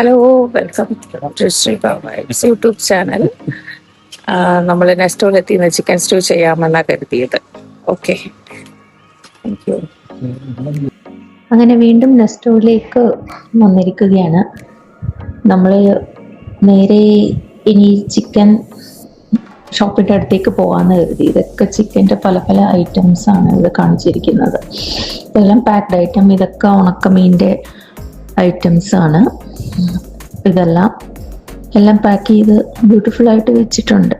Hello, welcome to Sree Babai's YouTube channel. നമ്മൾ നെസ്റ്റോയിൽ എത്തിയ ചിക്കൻ സ്റ്റൂ ചെയ്യാമെന്നാണ് കരുതിയത്. Okay, thank you. അങ്ങനെ വീണ്ടും നെസ്റ്റോയിലേക്ക് വന്നിരിക്കുകയാണ്. നമ്മൾ നേരെ ഇനി ചിക്കൻ ഷോപ്പിൻ്റെ അടുത്തേക്ക് പോകാമെന്ന് കരുതി. ഇതൊക്കെ ചിക്കൻ്റെ പല പല ഐറ്റംസ് ആണ് ഇത് കാണിച്ചിരിക്കുന്നത്. ഇതെല്ലാം പാക്ഡ് ഐറ്റം. ഇതൊക്കെ ഉണക്കമീൻ്റെ ഐറ്റംസ് ആണ്. എല്ലാം പാക്ക് ചെയ്ത് ബ്യൂട്ടിഫുൾ ആയിട്ട് വെച്ചിട്ടുണ്ട്.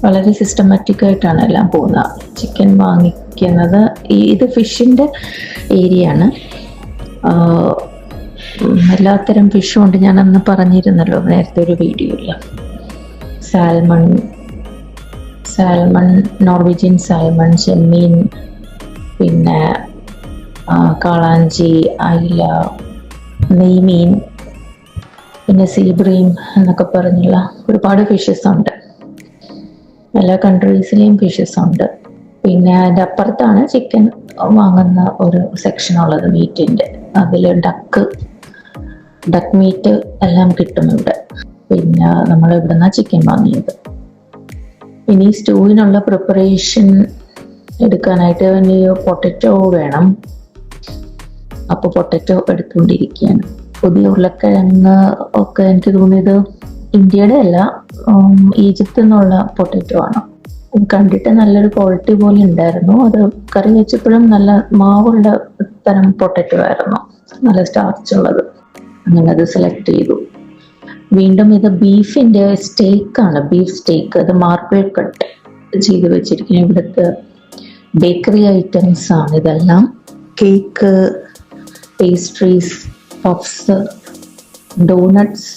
വളരെ സിസ്റ്റമാറ്റിക് ആയിട്ടാണ് എല്ലാം പോകുന്നത്. ചിക്കൻ വാങ്ങിക്കുന്നത് ഇത് ഫിഷിൻ്റെ ഏരിയ ആണ്. എല്ലാത്തരം ഫിഷും ഉണ്ട്. ഞാൻ അന്ന് പറഞ്ഞിരുന്നല്ലോ നേരത്തെ ഒരു വീഡിയോയിൽ. സാൽമൺ, നോർവീജിയൻ സാൽമൺ, ചെമ്മീൻ, പിന്നെ കാളാഞ്ചി, അയില, നെയ്മീൻ, പിന്നെ സീബ്രീം എന്നൊക്കെ പറഞ്ഞുള്ള ഒരുപാട് ഫിഷസ് ഉണ്ട്. എല്ലാ കൺട്രീസിലെയും ഫിഷസ് ഉണ്ട്. പിന്നെ അതിൻ്റെ അപ്പുറത്താണ് ചിക്കൻ വാങ്ങുന്ന ഒരു സെക്ഷൻ ഉള്ളത്, മീറ്റിൻ്റെ. അതിൽ ഡക്ക് മീറ്റ് എല്ലാം കിട്ടും ഇവിടെ. പിന്നെ നമ്മൾ ഇവിടെ നിന്നാണ് ചിക്കൻ വാങ്ങിയത്. ഇനി സ്റ്റൂവിനുള്ള പ്രിപ്പറേഷൻ എടുക്കാനായിട്ട് ഇനി പൊട്ടറ്റോ വേണം. അപ്പോൾ പൊട്ടറ്റോ എടുത്തുകൊണ്ടിരിക്കുകയാണ്. പുതിയ ഉരുളക്കിഴങ്ങ് ഒക്കെ എനിക്ക് തോന്നിയത് ഇന്ത്യയുടെ അല്ല, ഈജിപ്തിൽ നിന്നുള്ള പൊട്ടറ്റോ ആണ്. കണ്ടിട്ട് നല്ലൊരു ക്വാളിറ്റി പോലെ ഉണ്ടായിരുന്നു. അത് കറി വെച്ചപ്പോഴും നല്ല മാവുള്ള തരം പൊട്ടറ്റോ ആയിരുന്നു, നല്ല സ്റ്റാർച്ച് ഉള്ളത്. അങ്ങനെ അത് സെലക്ട് ചെയ്തു. വീണ്ടും ഇത് ബീഫിൻ്റെ സ്റ്റേക്കാണ്, ബീഫ് സ്റ്റേക്ക്. അത് മാർബിൾ കട്ട് ചെയ്ത് വെച്ചിരിക്കുന്നത്. ഇവിടുത്തെ ബേക്കറി ഐറ്റംസ് ആണ് ഇതെല്ലാം. Cake, pastries, puffs, doughnuts,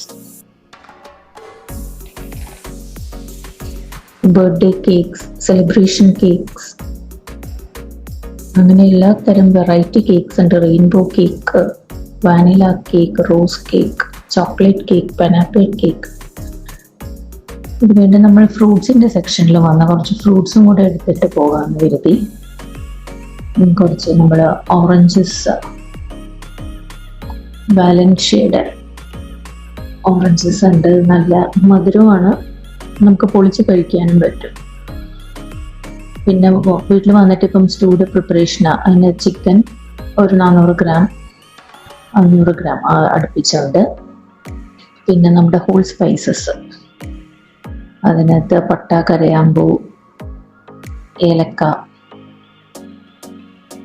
birthday cakes, celebration cakes, അങ്ങനെ എല്ലാ തരം വെറൈറ്റി കേക്ക്സ് ഉണ്ട്. Rainbow cake, vanilla cake, rose cake, chocolate cake, pineapple cake. ഇത് വേണ്ടി നമ്മൾ ഫ്രൂട്ട്സിന്റെ സെക്ഷനിൽ വന്ന കുറച്ച് ഫ്രൂട്ട്സും കൂടെ എടുത്തിട്ട് പോകാമെന്ന് കരുതി. കുറച്ച് നമ്മൾ ഓറഞ്ചസ്, വാലൻഷ്യയുടെ ഓറഞ്ചസ് ഉണ്ട്. നല്ല മധുരമാണ്, നമുക്ക് പൊളിച്ച് കഴിക്കാനും പറ്റും. പിന്നെ വീട്ടിൽ വന്നിട്ട് ഇപ്പം സ്റ്റൂയുടെ പ്രിപ്പറേഷനാണ്. അതിന് ചിക്കൻ ഒരു 400 ഗ്രാം 500 ഗ്രാം അടുപ്പിച്ചുണ്ട്. പിന്നെ നമ്മുടെ ഹോൾ സ്പൈസസ്, അതിനകത്ത് പട്ട, കരയാമ്പൂ, ഏലക്ക,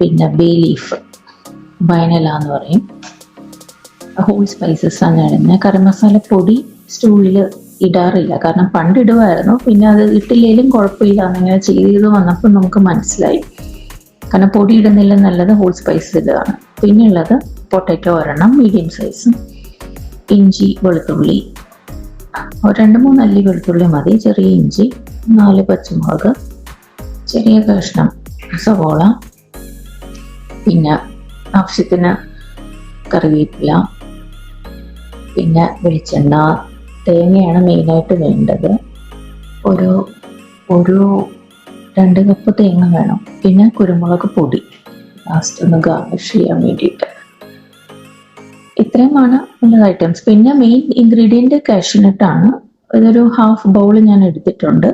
പിന്നെ ബേ ലീഫ്, വയനല എന്ന് പറയും. ഹോൾ സ്പൈസസ് ആണ് ഇടുന്നത്. കറി മസാല പൊടി സ്റ്റൂവിൽ ഇടാറില്ല, കാരണം പണ്ട് ഇടുമായിരുന്നു. പിന്നെ അത് ഇട്ടില്ലേലും കുഴപ്പമില്ല എന്നിങ്ങനെ ചെയ്ത് വന്നപ്പോൾ നമുക്ക് മനസ്സിലായി. കാരണം പൊടി ഇടുന്നില്ല, നല്ലത് ഹോൾ സ്പൈസസ് ഇടുകയാണ്. പിന്നെ ഉള്ളത് പൊട്ടാറ്റോ ഒരെണ്ണം മീഡിയം സൈസും, ഇഞ്ചി, വെളുത്തുള്ളി, 2-3 അല്ലി വെളുത്തുള്ളി മതി, ചെറിയ ഇഞ്ചി, 4 പച്ചമുളക്, ചെറിയ കഷ്ണം സവോള, പിന്നെ ആവശ്യത്തിന് കറിവേപ്പില, പിന്നെ വെളിച്ചെണ്ണ, തേങ്ങയാണ് മെയിനായിട്ട് വേണ്ടത്. ഒരു 2 കപ്പ് തേങ്ങ വേണം. പിന്നെ കുരുമുളക് പൊടി ലാസ്റ്റ് ഒന്ന് ഗാർണിഷ് ചെയ്യാൻ വേണ്ടിയിട്ട്. ഇത്രയുമാണ് ഉള്ള ഐറ്റംസ്. പിന്നെ മെയിൻ ഇൻഗ്രീഡിയൻറ്റ് കാഷ്യൂനട്ടാണ്. ഇതൊരു ഹാഫ് ബൗൾ ഞാൻ എടുത്തിട്ടുണ്ട്.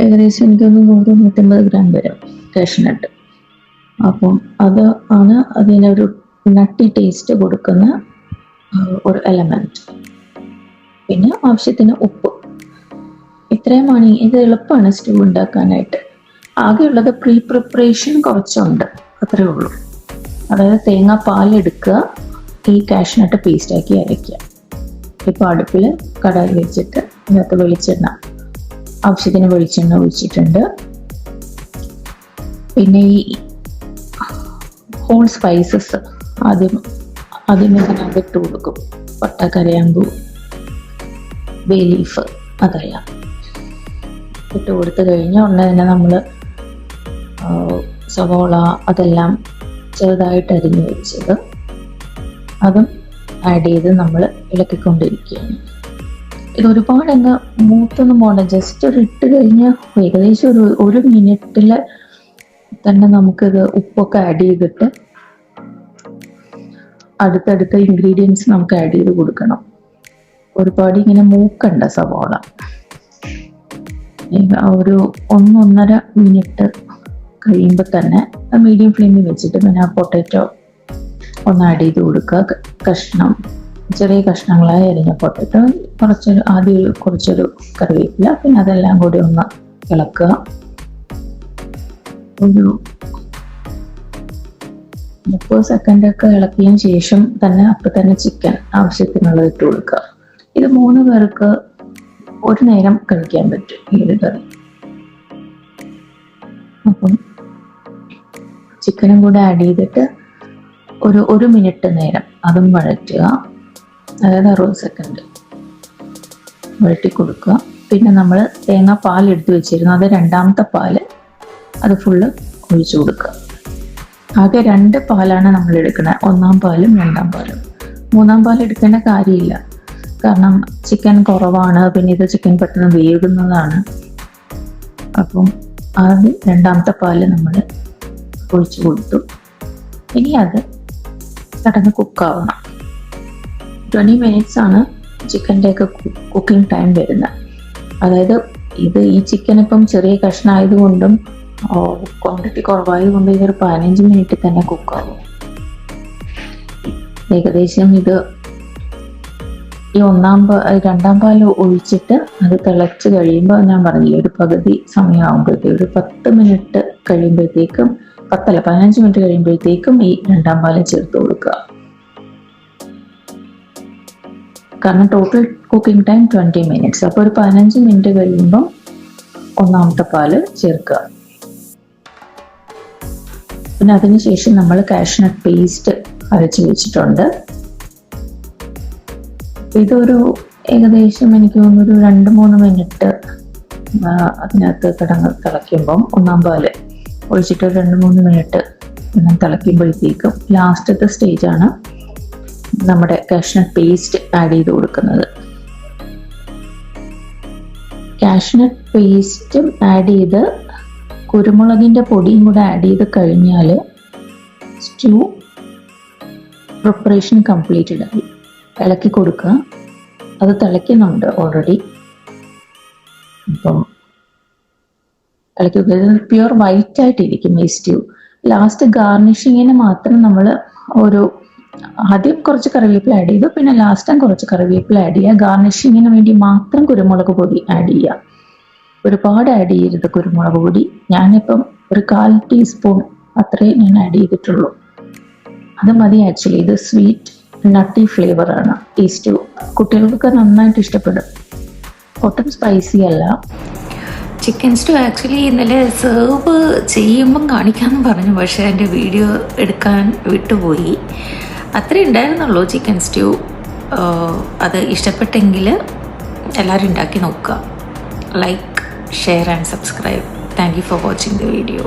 ഏകദേശം എനിക്കൊന്ന് 100-150 ഗ്രാം വരും കാഷ്യൂനട്ട്. അപ്പം അത് ആണ് അതിനൊരു നട്ടി ടേസ്റ്റ് കൊടുക്കുന്ന ഒരു എലമെന്റ്. പിന്നെ ആവശ്യത്തിന് ഉപ്പ്. ഇത്രയുമാണ്. ഇത് എളുപ്പമാണ് സ്റ്റൂ ഉണ്ടാക്കാനായിട്ട്. ആകെയുള്ളത് പ്രിപ്പറേഷൻ കുറച്ചുണ്ട്, അത്രേ ഉള്ളൂ. അതായത് തേങ്ങ പാലെടുക്കുക, ഈ കാഷ്യൂനട്ട് പേസ്റ്റാക്കി അരയ്ക്കുക. ഇപ്പോൾ അടുപ്പിൽ കടായി വെച്ചിട്ട് ഇതിനകത്ത് ആവശ്യത്തിന് വെളിച്ചെണ്ണ ഒഴിച്ചിട്ടുണ്ട്. പിന്നെ ഈ ഹോൾ സ്പൈസസ് ആദ്യമേ തന്നെ ഇട്ട് കൊടുക്കും. പട്ട, കരയാമ്പൂ, ബേ ലീഫ്, അതെല്ലാം ഇട്ട് കൊടുത്തു കഴിഞ്ഞാൽ ഉടനെ തന്നെ നമ്മൾ സവോള അതെല്ലാം ചെറുതായിട്ട് അരിഞ്ഞു വെച്ചത് അതും ആഡ് ചെയ്ത് നമ്മൾ ഇളക്കിക്കൊണ്ടിരിക്കുകയാണ്. ഇത് ഒരുപാട് അങ്ങ് മൂത്തൊന്നും പോകണ്ട, ജസ്റ്റ് ഒരു ഇട്ട് കഴിഞ്ഞാൽ ഏകദേശം ഒരു മിനിറ്റിൽ തന്നെ നമുക്കിത് ഉപ്പൊക്കെ ആഡ് ചെയ്തിട്ട് അടുത്തടുത്ത ഇൻഗ്രീഡിയൻസ് നമുക്ക് ആഡ് ചെയ്ത് കൊടുക്കണം. ഒരുപാട് ഇങ്ങനെ മൂക്കണ്ട സവാള. ഒരു 1-1.5 മിനിറ്റ് കഴിയുമ്പോൾ തന്നെ മീഡിയം ഫ്ലെയിമിൽ വെച്ചിട്ട് പിന്നെ ആ പൊട്ടാറ്റോ ഒന്ന് ആഡ് ചെയ്ത് കൊടുക്കുക. ചെറിയ കഷ്ണങ്ങളായി അരിഞ്ഞ പൊട്ടാറ്റോ, കുറച്ചൊരു കറിവേപ്പില, പിന്നെ അതെല്ലാം കൂടി ഒന്ന് ഇളക്കുക. ഒരു 30 സെക്കൻഡൊക്കെ ഇളക്കിയതിന് ശേഷം അപ്പം തന്നെ ചിക്കൻ ആവശ്യത്തിനുള്ളത് ഇട്ട് കൊടുക്കുക. ഇത് 3 പേർക്ക് ഒരു നേരം കഴിക്കാൻ പറ്റും ഈ ഒരു കറി. അപ്പം ചിക്കനും കൂടെ ആഡ് ചെയ്തിട്ട് ഒരു 1 മിനിറ്റ് നേരം അതും വഴറ്റുക. അതായത് 60 സെക്കൻഡ് വഴറ്റി കൊടുക്കുക. പിന്നെ നമ്മൾ തേങ്ങാപ്പാൽ എടുത്ത് വെച്ചിരുന്നു, അത് 2ാമത്തെ പാല് അത് ഫുള്ള് ഒഴിച്ചു കൊടുക്കുക. ആകെ 2 പാലാണ് നമ്മൾ എടുക്കുന്നത്, 1ാം പാലും 2ാം പാലും. 3ാം പാൽ എടുക്കേണ്ട കാര്യമില്ല, കാരണം ചിക്കൻ കുറവാണ്, പിന്നെ ഇത് ചിക്കൻ പെട്ടെന്ന് വേകുന്നതാണ്. അപ്പം അത് 2ാമത്തെ പാല് നമ്മൾ ഒഴിച്ചു കൊടുത്തു. ഇനി അത് കിടന്ന് കുക്കാവണം. 20 മിനിറ്റ്സ് ആണ് ചിക്കൻ്റെ ഒക്കെ കുക്കിംഗ് ടൈം വരുന്നത്. അതായത് ഈ ചിക്കൻ ഇപ്പം ചെറിയ കഷ്ണമായതുകൊണ്ടും ക്വാണ്ടിറ്റി കുറവായതുകൊണ്ടും ഇതൊരു 15 മിനിറ്റ് തന്നെ കുക്കാവും. ഏകദേശം ഇത് ഈ 2ാം പാൽ ഒഴിച്ചിട്ട് അത് തിളച്ച് കഴിയുമ്പോൾ, ഞാൻ പറഞ്ഞില്ലേ, ഒരു പകുതി സമയമാകുമ്പോഴത്തേക്കും, ഒരു 10 മിനിറ്റ് കഴിയുമ്പോഴത്തേക്കും, 15 മിനിറ്റ് കഴിയുമ്പോഴത്തേക്കും ഈ 2ാം പാല് ചേർത്ത് കൊടുക്കുക. കാരണം ടോട്ടൽ കുക്കിംഗ് ടൈം 20 മിനിറ്റ്സ്. അപ്പോൾ ഒരു 15 മിനിറ്റ് കഴിയുമ്പോൾ 1ാമത്തെ പാല് ചേർക്കുക. പിന്നെ അതിനുശേഷം നമ്മൾ കാഷ്നട്ട് പേസ്റ്റ് അരച്ച് വെച്ചിട്ടുണ്ട്. ഇതൊരു ഏകദേശം എനിക്ക് തോന്നുന്നു 2-3 മിനിറ്റ് അതിനകത്ത് തിളയ്ക്കുമ്പം 1ാം പാല് ഒഴിച്ചിട്ട് 2-3 മിനിറ്റ് തിളയ്ക്കുമ്പോഴത്തേക്കും ലാസ്റ്റത്തെ സ്റ്റേജാണ് നമ്മുടെ കാഷ്നട്ട് പേസ്റ്റ് ആഡ് ചെയ്ത് കൊടുക്കുന്നത്. കാഷ്നട്ട് പേസ്റ്റും ആഡ് ചെയ്ത് കുരുമുളകിൻ്റെ പൊടിയും കൂടെ ആഡ് ചെയ്ത് കഴിഞ്ഞാൽ സ്റ്റൂ പ്രിപ്പറേഷൻ കംപ്ലീറ്റഡ് ആയി. ഇളക്കി കൊടുക്കുക. അത് തിളയ്ക്കുന്നുണ്ട് ഓൾറെഡി. അപ്പം ഇളക്കി പ്യുവർ വൈറ്റ് ആയിട്ടിരിക്കും ഈ സ്റ്റൂ. ലാസ്റ്റ് ഗാർണിഷിങ്ങിന് മാത്രം നമ്മൾ ആദ്യം കുറച്ച് കറിവേപ്പില ആഡ് ചെയ്തു, പിന്നെ ലാസ്റ്റ് കുറച്ച് കറിവേപ്പില ആഡ് ചെയ്യുക. ഗാർണിഷിങ്ങിന് വേണ്ടി മാത്രം കുരുമുളക് പൊടി ആഡ് ചെയ്യുക. ഒരുപാട് ആഡ് ചെയ്യരുത് കുരുമുളക് പൊടി. ഞാനിപ്പം ഒരു 1/4 ടീസ്പൂൺ അത്രയും ഞാൻ ആഡ് ചെയ്തിട്ടുള്ളൂ. അത് മതി. ആക്ച്വലി ഇത് സ്വീറ്റ് നട്ടി ഫ്ലേവറാണ് ഈ സ്റ്റൂ. കുട്ടികൾക്ക് നന്നായിട്ട് ഇഷ്ടപ്പെടും. ഒട്ടും സ്പൈസി അല്ല. ചിക്കൻ സ്റ്റൂ ആക്ച്വലി ഇന്നലെ സെർവ് ചെയ്യുമ്പം കാണിക്കാമെന്ന് പറഞ്ഞു, പക്ഷേ എൻ്റെ വീഡിയോ എടുക്കാൻ വിട്ടുപോയി. അത്രേ ഉണ്ടായിരുന്നുള്ളൂ ചിക്കൻ സ്റ്റൂ. അത് ഇഷ്ടപ്പെട്ടെങ്കിൽ എല്ലാവരും ഉണ്ടാക്കി നോക്കുക. Like, share and subscribe. Thank you for watching the video.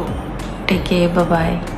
Take care. Bye bye.